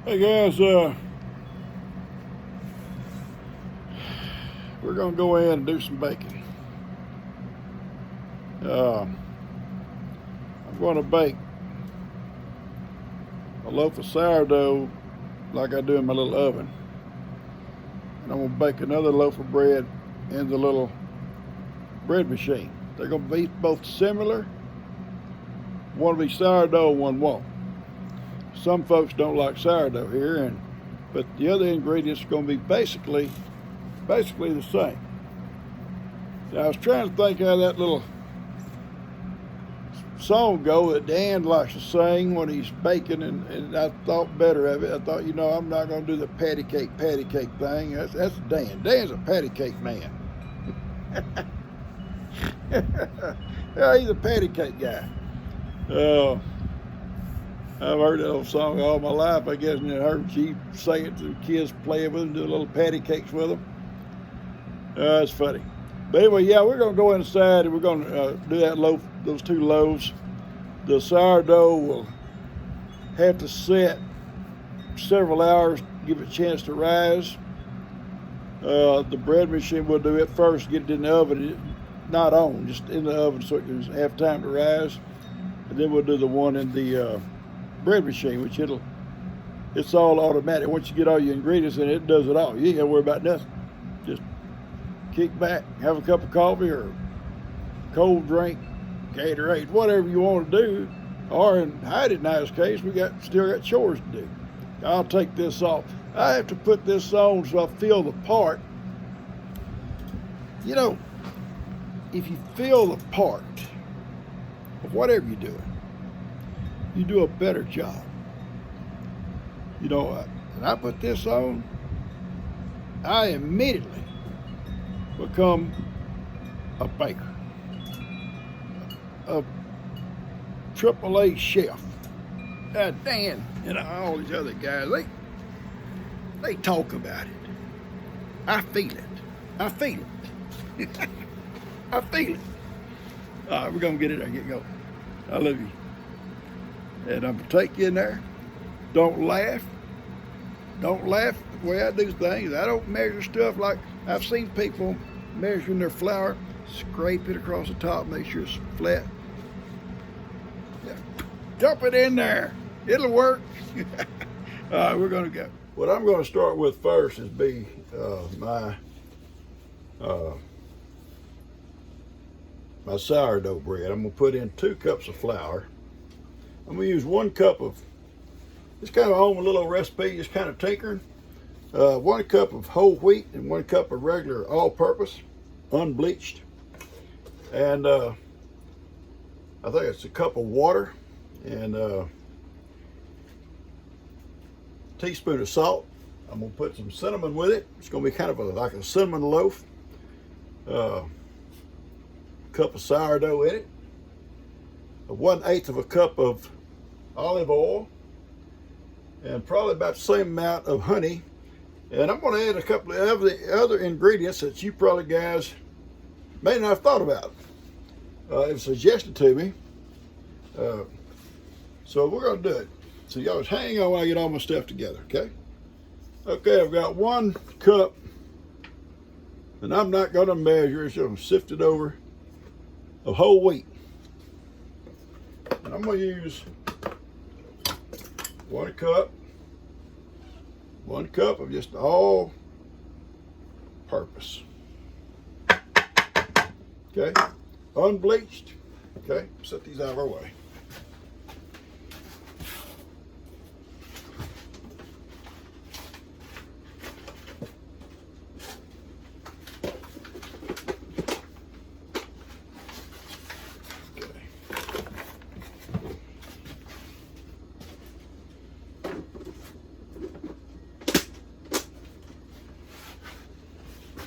Hey guys, we're gonna go in and do some baking. I'm gonna bake a loaf of sourdough like I do in my little oven. And I'm gonna bake another loaf of bread in the little bread machine. They're gonna be both similar. One will be sourdough, one won't. Some folks don't like sourdough here, but the other ingredients are gonna be basically the same. Now, I was trying to think how that little song go that Dan likes to sing when he's baking, and I thought better of it. I thought, I'm not going to do the patty cake thing. That's Dan. Dan's a patty cake man. Yeah, he's a patty cake guy. I've heard that old song all my life, I guess, and I heard she sing it to the kids, play it with them, do little patty cakes with them. It's funny. But anyway, yeah, we're going to go inside and we're going to do that loaf, those two loaves. The sourdough will have to set several hours to give it a chance to rise. The bread machine will do it first, get it in the oven, not on, just in the oven so it can have time to rise. And then we'll do the one in the bread machine, which it's all automatic. Once you get all your ingredients in it, it does it all. You ain't got to worry about nothing. Just kick back, have a cup of coffee or a cold drink, Gatorade, whatever you want to do. Or in Heidi's nice case, still got chores to do. I'll take this off. I have to put this on so I feel the part. If you feel the part of whatever you're doing, you do a better job. When I put this on, I immediately become a baker, a AAA chef. Dan and all these other guys, they talk about it. I feel it. I feel it. I feel it. All right, we're going to get it there, get going. I love you. And I'm going to take you in there. Don't laugh. Don't laugh the way I do things. I don't measure stuff like I've seen people measuring their flour, scrape it across the top, make sure it's flat. Yeah. Dump it in there. It'll work. All right, we're going to go. What I'm going to start with first is my sourdough bread. I'm going to put in 2 cups of flour. I'm going to use 1 cup of, it's kind of on a little recipe, just kind of tinkering. 1 cup of whole wheat and 1 cup of regular all-purpose, unbleached. And I think it's a cup of water and a teaspoon of salt. I'm going to put some cinnamon with it. It's going to be kind of like a cinnamon loaf. Cup of sourdough in it. 1/8 of a cup of olive oil. And probably about the same amount of honey. And I'm going to add a couple of the other ingredients that you probably guys may not have thought about. It was suggested to me. So we're going to do it. So y'all just hang on while I get all my stuff together, okay? Okay, I've got 1 cup, and I'm not going to measure, it's going to sift it over, of whole wheat. And I'm going to use 1 cup of just all purpose. Okay, unbleached. Okay, set these out of our way.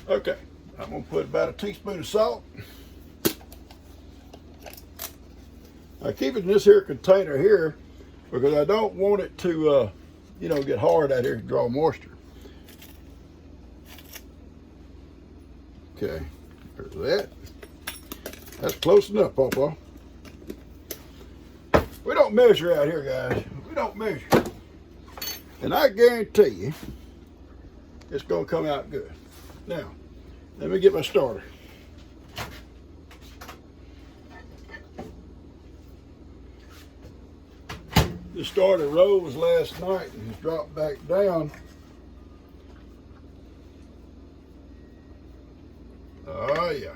Okay, I'm going to put about a teaspoon of salt. I keep it in this here container here because I don't want it to, get hard out here and draw moisture. Okay, there's that. That's close enough, Pawpaw. We don't measure out here, guys. We don't measure. And I guarantee you, it's going to come out good. Now, let me get my starter. The starter rose last night and has dropped back down. Oh yeah.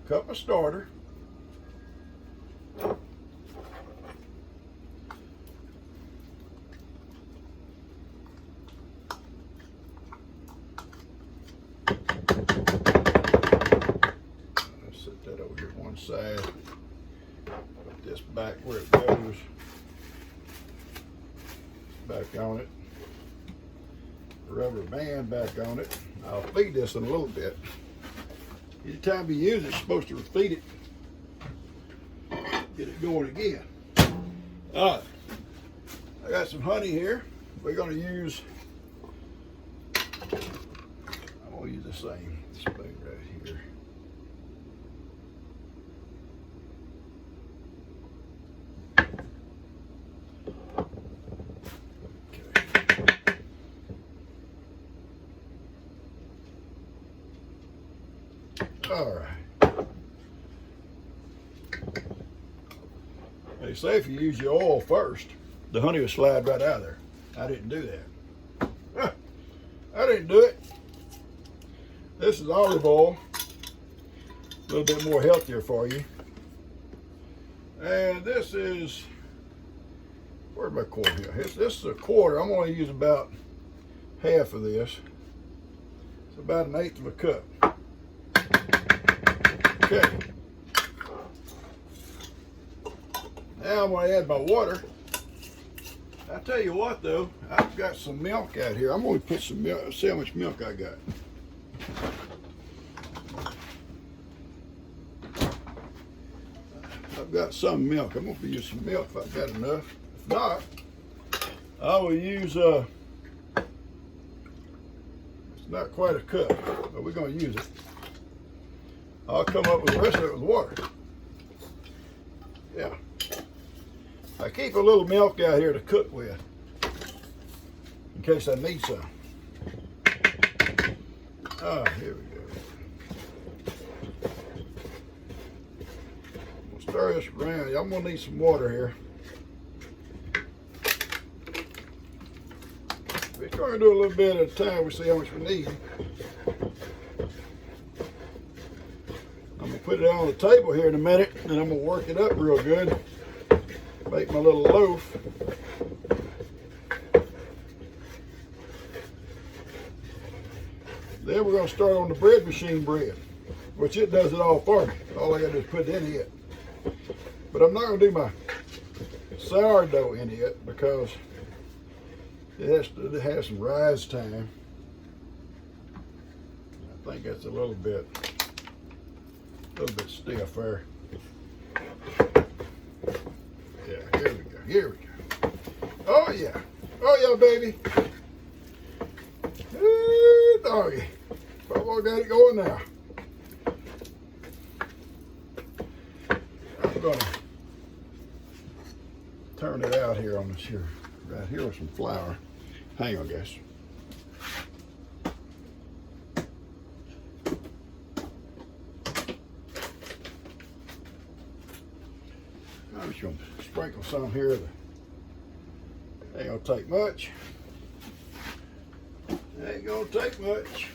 Cup of starter. Let's set that over here to one side. Put this back where it goes. Back on it. Rubber band back on it. I'll feed this in a little bit. Anytime you use it, you're supposed to feed it. Get it going again. All right. I got some honey here. We're going to use, I'm going to use the same spoon right here. All right. They say if you use your oil first, the honey will slide right out of there. I didn't do that. I didn't do it. This is olive oil. A little bit more healthier for you. And this is, where's my quart here? This is a quarter. I'm going to use about half of this. It's about 1/8 of a cup. Okay. Now I'm going to add my water. I tell you what though, I've got some milk out here. I'm going to put some milk, see how much milk I got. I've got some milk. I'm going to use some milk if I've got enough. If not, I will use, it's not quite a cup, but we're going to use it. I'll come up with the rest of it with water. Yeah. I keep a little milk out here to cook with, in case I need some. Ah, here we go. We'll stir this around. I'm gonna need some water here. We're going to do a little bit at a time. We see how much we need. I'm gonna put it on the table here in a minute, and I'm gonna work it up real good. Make my little loaf. Then we're gonna start on the bread machine bread, which it does it all for me. All I gotta do is put it in it. But I'm not gonna do my sourdough in it because it has to have some rise time. I think that's a little bit stiff there. Yeah, here we go. Here we go. Oh yeah. Oh yeah, baby. Ooh, doggy. Pawpaw got it going now. I'm gonna turn it out here on this here. Right here with some flour. Hang on, guys. I'm just gonna sprinkle some here. Ain't gonna take much. Ain't gonna take much.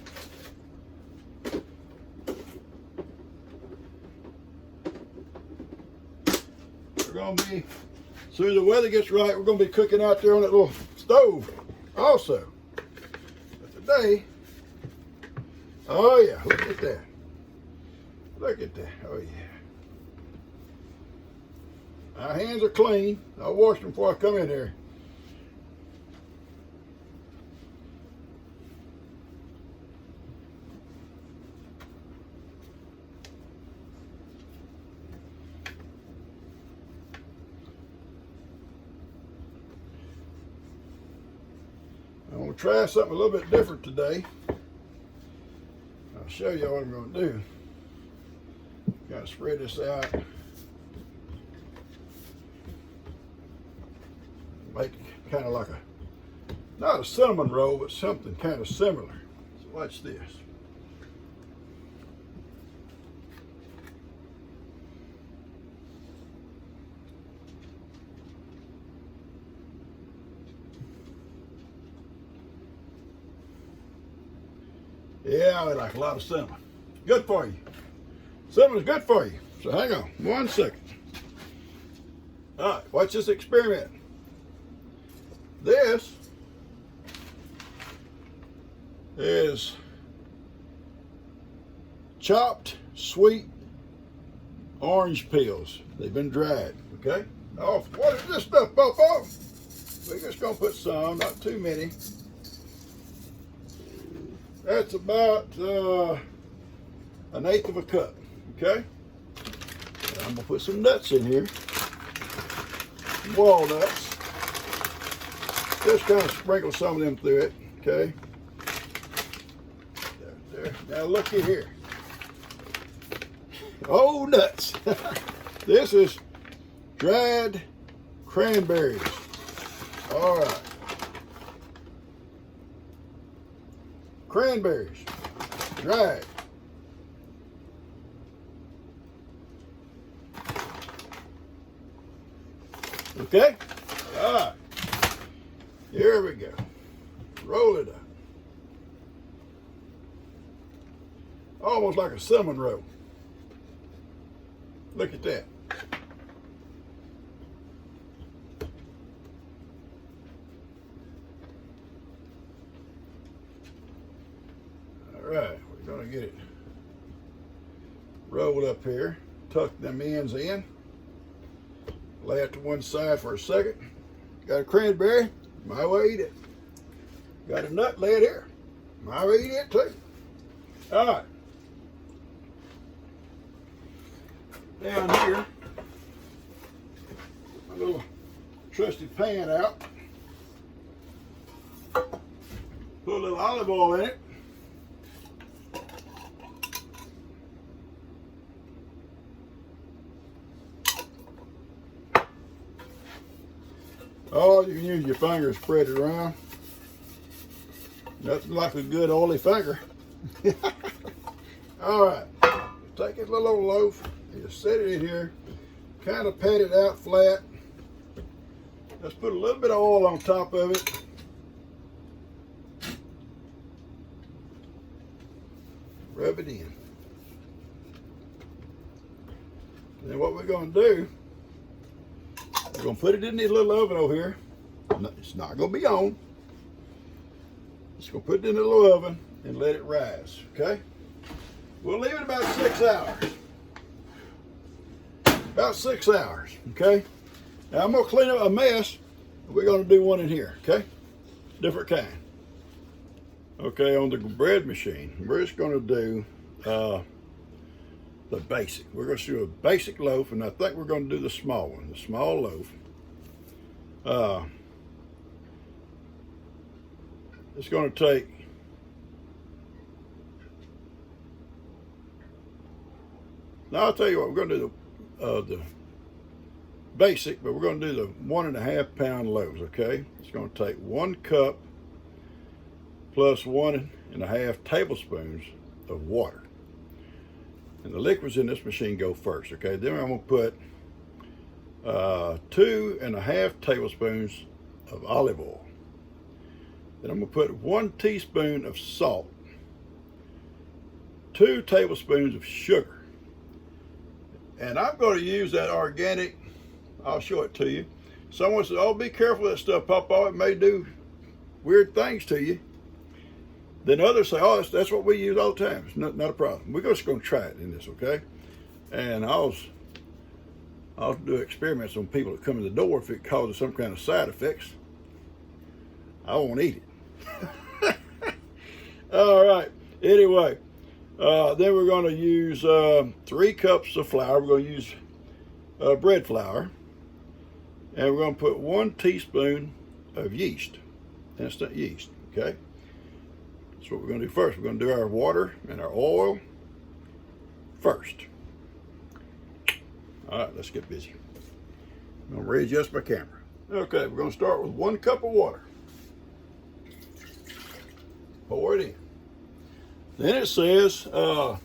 We're gonna be, as soon as the weather gets right, we're gonna be cooking out there on that little stove also. But today, oh yeah, look at that. Look at that, oh yeah. My hands are clean. I washed them before I come in here. I'm going to try something a little bit different today. I'll show you what I'm going to do. Got to spread this out. Make kind of like a not a cinnamon roll, but something kind of similar. So watch this. Yeah, I like a lot of cinnamon. Good for you. Cinnamon is good for you. So hang on 1 second. All right, watch this experiment. This is chopped sweet orange peels. They've been dried, okay? Oh, what is this stuff, Pawpaw? We're just gonna put some, not too many. That's about 1/8 of a cup, okay? And I'm gonna put some nuts in here, walnuts. Just kind of sprinkle some of them through it, okay? There. Now looky here. Oh, nuts. This is dried cranberries. All right. Cranberries, dried. Okay? All right. Here we go. Roll it up. Almost like a cinnamon roll. Look at that. All right, we're gonna get it rolled up here. Tuck them ends in. Lay it to one side for a second. Got a cranberry, might well eat it. Got a nut, lay it here. Might well eat it too. All right. Down here, my little trusty pan out. Put a little olive oil in it. Oh, you can use your finger to spread it around. Nothing like a good oily finger. All right, take this little old loaf, and just set it in here, kind of pat it out flat. Let's put a little bit of oil on top of it. Rub it in. And then what we're going to do, we're going to put it in this little oven over here. It's not going to be on. Just going to put it in the little oven and let it rise, okay? We'll leave it about 6 hours. About 6 hours, okay? Now I'm going to clean up a mess. We're going to do one in here, okay? Different kind. Okay, on the bread machine, we're just going to do the basic. We're going to do a basic loaf, and I think we're going to do the small one, the small loaf. It's going to take now I'll tell you what, we're going to do the basic, but we're going to do the 1.5 pound loaves, okay? It's going to take 1 cup plus 1.5 tablespoons of water. And the liquids in this machine go first, okay? Then I'm going to put 2.5 tablespoons of olive oil. Then I'm going to put 1 teaspoon of salt, 2 tablespoons of sugar. And I'm going to use that organic, I'll show it to you. Someone said, oh, be careful of that stuff, Pawpaw, it may do weird things to you. Then others say, oh, that's what we use all the time. It's not a problem. We're just going to try it in this, okay? And I'll do experiments on people that come in the door. If it causes some kind of side effects, I won't eat it. All right. Anyway, then we're going to use 3 cups of flour. We're going to use bread flour. And we're going to put 1 teaspoon of yeast, instant yeast, okay? That's what we're going to do first. We're going to do our water and our oil first. All right, let's get busy. I'm going to readjust my camera. Okay, we're going to start with 1 cup of water. Pour it in. Then it says a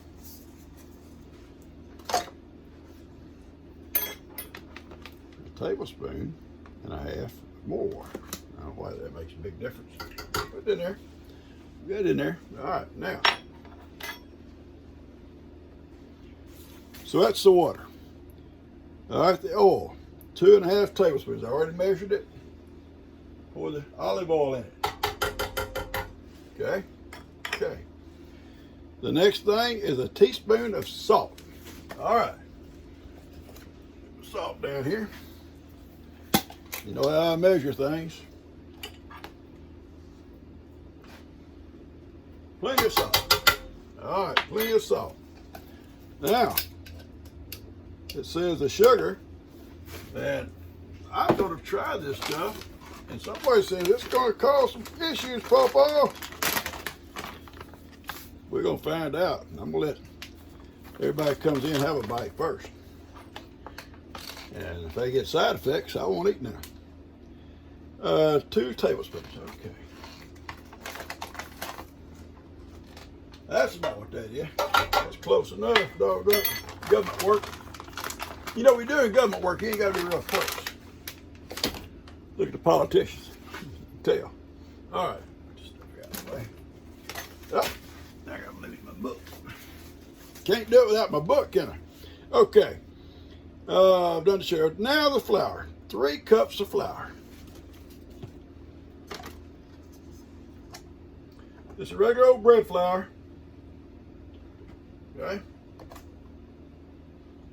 tablespoon and a half more. I don't know why that makes a big difference. Put it in there. Get it in there. All right, now. So that's the water. All right, the oil. 2.5 tablespoons. I already measured it. Pour the olive oil in it. Okay. Okay. The next thing is a teaspoon of salt. All right. Salt down here. You know how I measure things. Plenty of salt. All right, plenty of salt. Now, it says the sugar, and I'm going to try this stuff, and somebody says it's going to cause some issues, Pawpaw. We're going to find out. I'm going to let everybody comes in have a bite first. And if they get side effects, I won't eat now. 2 tablespoons, okay. That's about what that is. That's close enough, doggone government work. You know, we're doing government work, you ain't got to be real close. Look at the politicians. Tell. All right. Just stuff it out of the way. Oh, I got to lose my book. Can't do it without my book, can I? Okay. I've done the share. Now the flour. 3 cups of flour. This is regular old bread flour. Okay.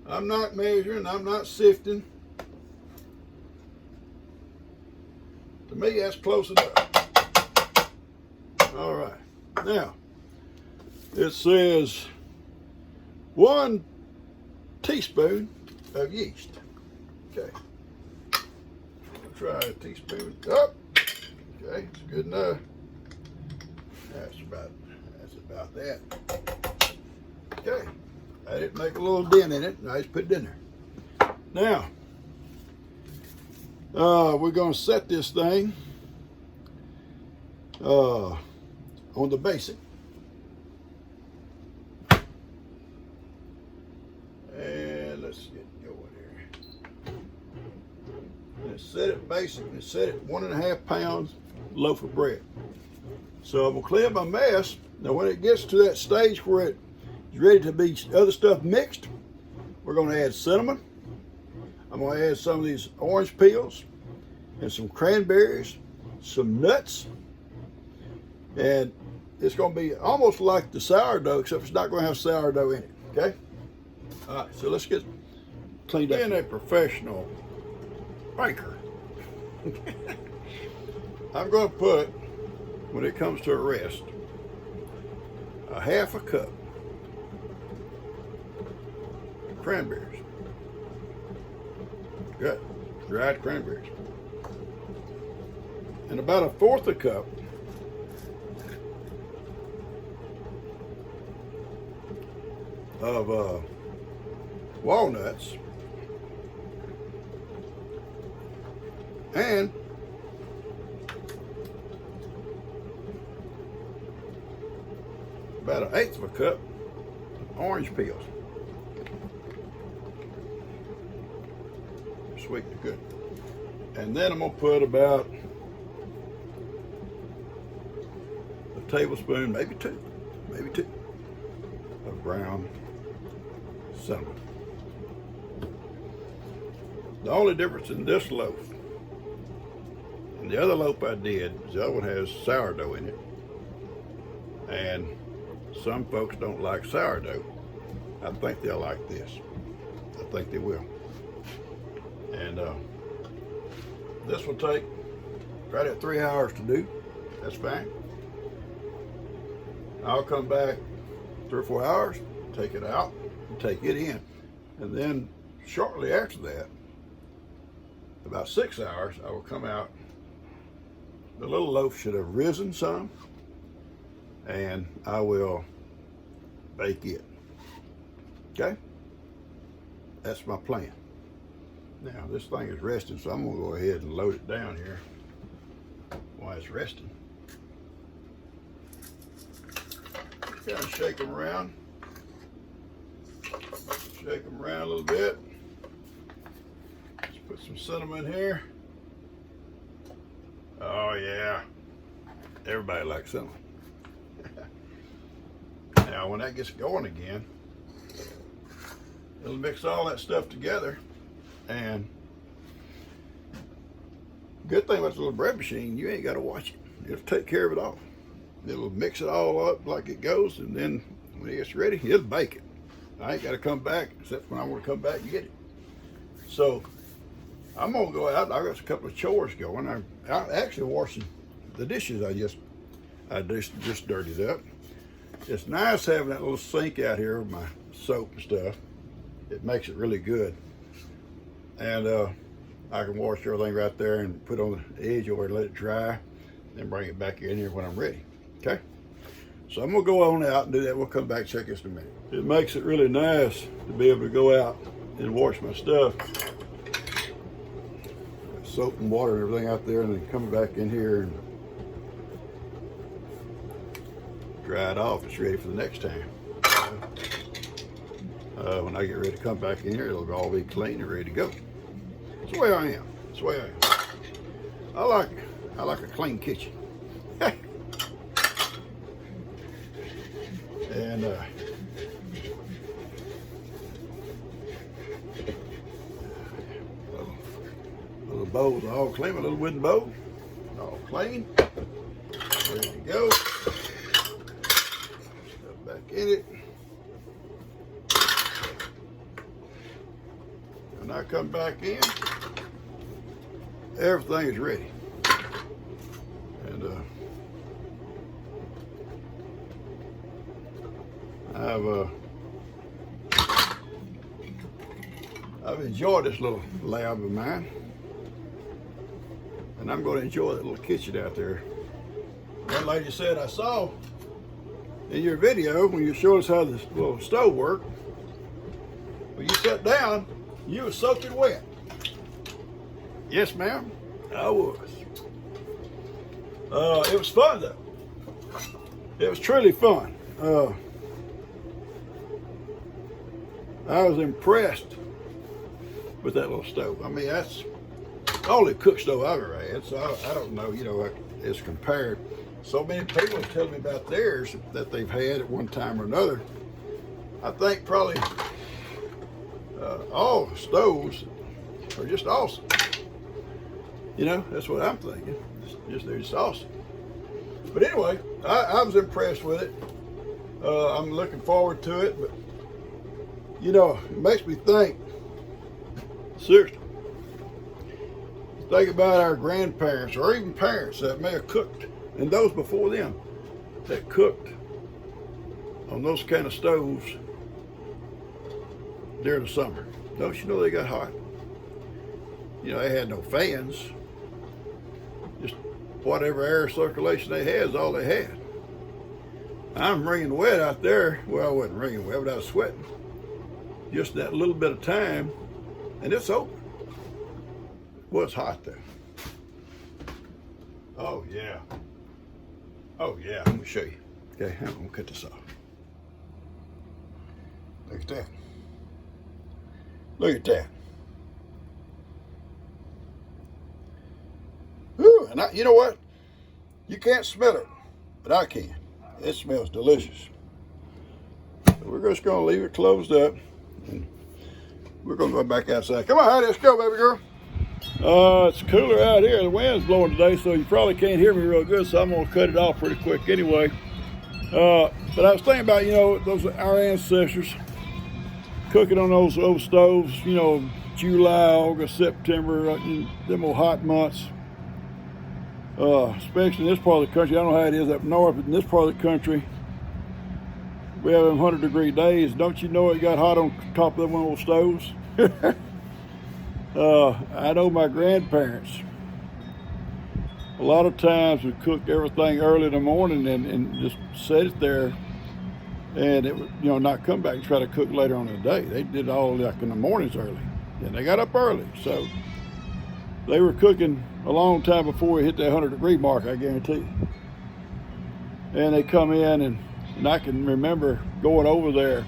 I'm not measuring, I'm not sifting. To me, that's close enough. All right. Now, it says 1 teaspoon of yeast. Okay. I'll try a teaspoon. Oh, okay, it's good enough. That's about that. Okay. I didn't make a little dent in it, and I just put it in there. Now, we're going to set this thing on the basic. And let's get going here. Let's set it basic. Let's set it 1.5 pounds loaf of bread. So I'm going to clean my mess. Now, when it gets to that stage where it's ready to be other stuff mixed, we're going to add cinnamon. I'm going to add some of these orange peels and some cranberries, some nuts, and it's going to be almost like the sourdough, except it's not going to have sourdough in it. Okay. All right. So let's get cleaned up. Being a professional baker, I'm going to put, when it comes to a rest, a 1/2 cup cranberries. Good. Dried cranberries. And about 1/4 cup of walnuts, and about 1/8 cup of orange peels. Sweet and good. And then I'm going to put about a tablespoon, maybe two, of ground cinnamon. The only difference in this loaf and the other loaf I did is the other one has sourdough in it. And some folks don't like sourdough. I think they'll like this. I think they will. And this will take right at 3 hours to do. That's fine. I'll come back 3 or 4 hours, take it out, and take it in. And then shortly after that, about 6 hours, I will come out. The little loaf should have risen some, and I will bake it. Okay? That's my plan. Now, this thing is resting, so I'm going to go ahead and load it down here while it's resting. kind of shake them around. Shake them around a little bit. Let's put some cinnamon here. Oh yeah, everybody likes cinnamon. Now when that gets going again, it'll mix all that stuff together. And good thing about the little bread machine, you ain't got to watch it. It'll take care of it all. It'll mix it all up like it goes, and then when it gets ready, it'll bake it. I ain't got to come back, except when I want to come back and get it. So I'm gonna go out. I got a couple of chores going. I'm actually washing the dishes. I just dirtied up. It's nice having that little sink out here with my soap and stuff. It makes it really good. And I can wash everything right there and put on the edge over and let it dry, then bring it back in here when I'm ready. Okay? So I'm gonna go on out and do that. We'll come back and check this in a minute. It makes it really nice to be able to go out and wash my stuff. Soap and water and everything out there, and then come back in here and dry it off. It's ready for the next time. When I get ready to come back in here, it'll all be clean and ready to go. It's the way I am. It's the way I am. I like a clean kitchen. And little bowls are all clean. My little wooden bowl, all clean, ready to go. Stuff back in it. When I come back in, everything is ready. And I've enjoyed this little lab of mine, and I'm going to enjoy that little kitchen out there. One lady said, I saw in your video when you showed us how this little stove worked, when you sat down, you were soaking wet. Yes, ma'am, I was. It was fun though. It was truly fun. I was impressed with that little stove. I mean, that's the only cook stove I've ever had, so I don't know, you know, it's compared. So many people tell me about theirs that they've had at one time or another. I think probably all stoves are just awesome. You know, that's what I'm thinking. They're just awesome. But anyway, I was impressed with it. I'm looking forward to it, but you know, it makes me think, seriously, think about our grandparents or even parents that may have cooked, and those before them that cooked on those kind of stoves during the summer. Don't you know they got hot? You know, they had no fans. Just whatever air circulation they had is all they had. I'm wringing wet out there. Well, I wasn't wringing wet, but I was sweating. Just that little bit of time, and it's open. It was hot there. Oh yeah. Oh yeah, I'm gonna show you. Okay, I'm gonna cut this off. Look at that. Look at that. Whew, and you know what? You can't smell it, but I can. It smells delicious. So we're just gonna leave it closed up. And we're gonna go back outside. Come on, let's go, baby girl. It's cooler out here. The wind's blowing today, so you probably can't hear me real good, so I'm gonna cut it off pretty quick anyway. But I was thinking about, you know, our ancestors cooking on those old stoves, you know, July, August, September, them old hot months. Especially in this part of the country. I don't know how it is up north, but in this part of the country, we have them 100-degree days. Don't you know it got hot on top of them old stoves? I know my grandparents, a lot of times would cook everything early in the morning and just set it there, and it would, you know, not come back and try to cook later on in the day. They did it all like in the mornings early, and they got up early, so they were cooking a long time before we hit that 100-degree mark, I guarantee you. And they come in and And I can remember going over there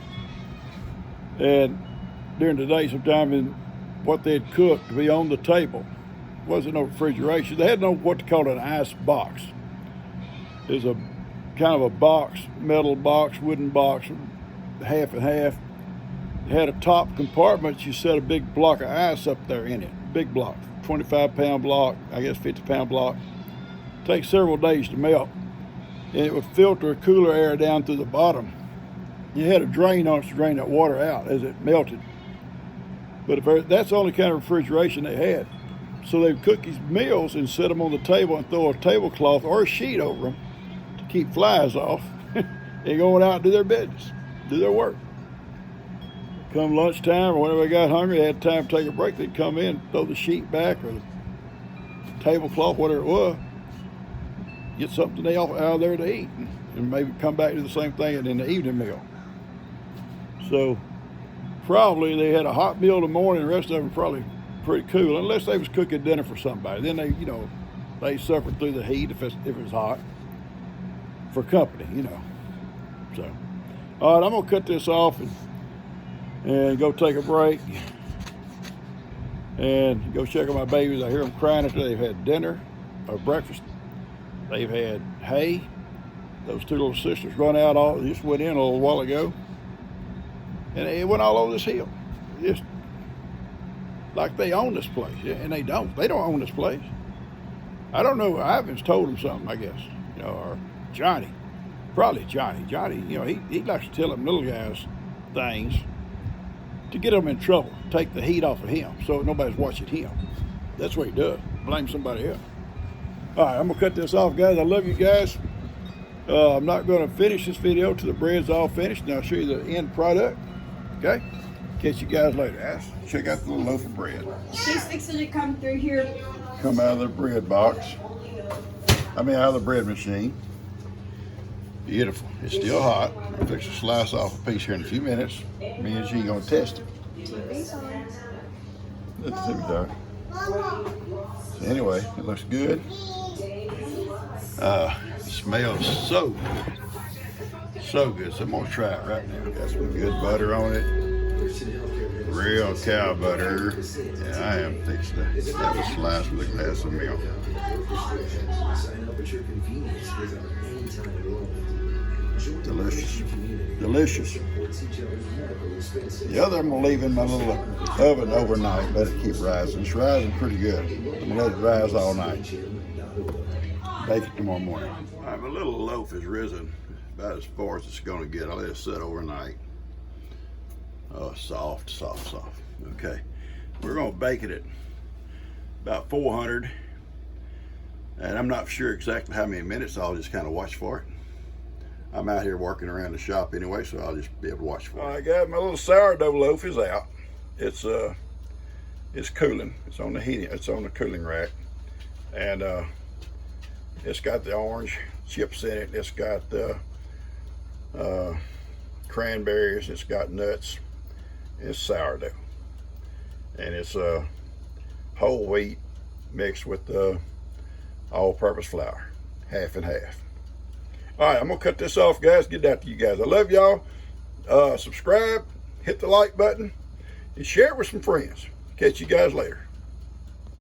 and during the day sometime, and what they'd cooked to be on the table. Wasn't no refrigeration. They had no what to call an ice box. There's a kind of a box, metal box, wooden box, half and half. It had a top compartment. You set a big block of ice up there in it. Big block, 25-pound block, I guess 50-pound block. Takes several days to melt. And it would filter cooler air down through the bottom. You had a drain on it to drain that water out as it melted. But that's the only kind of refrigeration they had. So they'd cook these meals and set them on the table and throw a tablecloth or a sheet over them to keep flies off and going out and do their business, do their work. Come lunchtime or whenever they got hungry, they had time to take a break, they'd come in, throw the sheet back or the tablecloth, whatever it was, get something out of there to eat, and maybe come back to the same thing in the evening meal. So probably they had a hot meal in the morning, the rest of them probably pretty cool, unless they was cooking dinner for somebody. Then they, they suffered through the heat if it was hot for company, So, all right, I'm gonna cut this off and go take a break and go check on my babies. I hear them crying after they've had dinner or breakfast. They've had hay. Those two little sisters just went in a little while ago, and they went all over this hill. Just like they own this place, and they don't. They don't own this place. I don't know. Ivan's told them something, I guess, or Johnny. Probably Johnny. Johnny, he likes to tell them little guys things to get them in trouble, take the heat off of him, so nobody's watching him. That's what he does. Blame somebody else. All right, I'm gonna cut this off, guys. I love you guys. I'm not gonna finish this video till the bread's all finished, and I'll show you the end product. Okay? Catch you guys later, guys. Check out the little loaf of bread. She's fixing to come through here. Come out of the bread box. Out of the bread machine. Beautiful. It's still hot. I'll fix to slice off a piece here in a few minutes. Me and she gonna test it. Let's see what so anyway, it looks good. It smells so good. So I'm gonna try it right now. Got some good butter on it. Real cow butter. And I am fixing to have a slice with a glass of milk. Delicious. Delicious. The other I'm going to leave in my little oven overnight, let it keep rising. It's rising pretty good. I'm going to let it rise all night. Bake it tomorrow morning. All right, my little loaf is risen about as far as it's going to get. I'll let it set overnight. Oh, soft. Okay. We're going to bake it at about 400. And I'm not sure exactly how many minutes. I'll just kind of watch for it. I'm out here working around the shop anyway, so I'll just be able to watch for it. All right, guys, my little sourdough loaf is out. It's cooling. It's on the heating. It's on the cooling rack, and it's got the orange chips in it. It's got cranberries. It's got nuts. It's sourdough, and it's whole wheat mixed with all-purpose flour, half and half. All right, I'm gonna cut this off, guys. Get that to you guys. I love y'all. Subscribe, hit the like button, and share it with some friends. Catch you guys later.